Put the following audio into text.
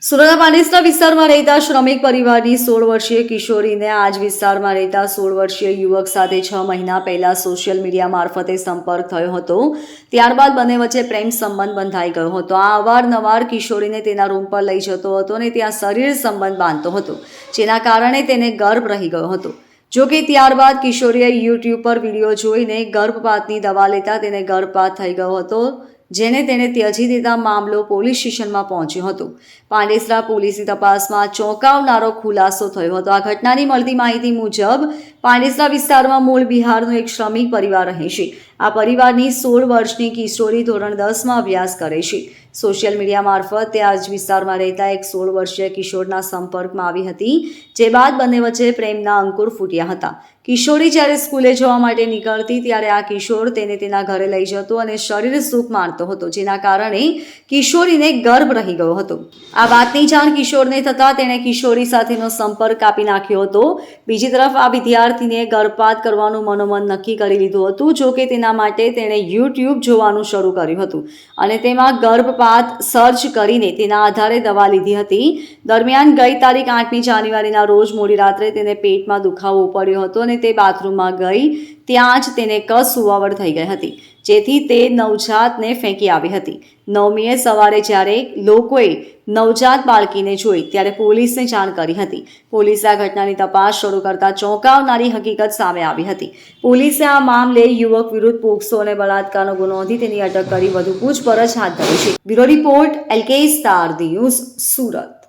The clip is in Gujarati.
સુરતના પાંડેસરા વિસ્તારમાં રહેતા શ્રમિક પરિવારની 16 વર્ષીય કિશોરીને આજ વિસ્તારમાં રહેતા 16 વર્ષીય યુવક સાથે 6 મહિના પહેલા સોશિયલ મીડિયા મારફતે સંપર્ક થયો હતો. ત્યારબાદ બંને વચ્ચે પ્રેમ સંબંધ બંધાઈ ગયો હતો. આ અવારનવાર કિશોરીને તેના રૂમ પર લઈ જતો હતો અને ત્યાં શરીર સંબંધ બાંધતો હતો, જેના કારણે તેને ગર્ભ રહી ગયો હતો. જો કે ત્યારબાદ કિશોરીએ યુટ્યુબ પર વિડીયો જોઈને ગર્ભપાતની દવા લેતા તેને ગર્ભપાત થઈ ગયો હતો, જેને તેણે ત્યજી દેતા મામલો પોલીસ સ્ટેશનમાં પહોંચ્યો હતો. પાંડેસરા પોલીસની તપાસમાં ચોંકાવનારો ખુલાસો થયો હતો. આ ઘટનાની મળતી માહિતી મુજબ પાંડેસરા વિસ્તારમાં મૂળ બિહારનો એક શ્રમિક પરિવાર રહે છે. આ પરિવારની 16 વર્ષની કિશોરી ધોરણ 10માં અભ્યાસ કરે છે. સોશિયલ મીડિયા મારફતે આ જ વિસ્તારમાં રહેતા એક 16 વર્ષીય કિશોરના સંપર્કમાં આવી હતી, જે બાદ બંને વચ્ચે પ્રેમના અંકુર ફૂટ્યા હતા. કિશોરી જ્યારે સ્કૂલે જવા માટે નીકળતી ત્યારે આ કિશોર તેને તેના ઘરે લઈ જતો અને શરીર સુખ માણતો હતો, જેના કારણે કિશોરીને ગર્ભ રહી ગયો હતો. આ વાતની જાણ કિશોરને થતાં તેણે કિશોરી સાથેનો સંપર્ક કાપી નાખ્યો હતો. બીજી તરફ આ વિદ્યાર્થીને ગર્ભપાત કરવાનું મનોમન નક્કી કરી લીધું હતું. જો કે તેના માટે તેણે યુટ્યુબ જોવાનું શરૂ કર્યું હતું અને તેમાં ગર્ભપાત સર્ચ કરીને તેના આધારે દવા લીધી હતી. દરમિયાન ગઈ તારીખ 8મી જાન્યુઆરીના રોજ મોડી રાત્રે તેને પેટમાં દુખાવો પડ્યો હતો અને તે બાથરૂમમાં ગઈ ત્યાં જ તેને કસ ઉવાવડ થઈ ગઈ હતી, જેથી તે નવજાતને ફેંકી આવી હતી. 9મીએ સવારે જ્યારે લોકોએ નવજાત બાળકીને જોઈ ત્યારે પોલીસને જાણ કરી હતી. પોલીસે આ ઘટનાની તપાસ શરૂ કરતા ચોંકાવનારી હકીકત સામે આવી હતી. પોલીસે આ મામલે યુવક વિરુદ્ધ પોક્સો અને બળાત્કારનો ગુનો નોંધી તેની અટક કરી વધુ પૂછપરછ હાથ ધરી છે. Bureau report LK star news, Surat.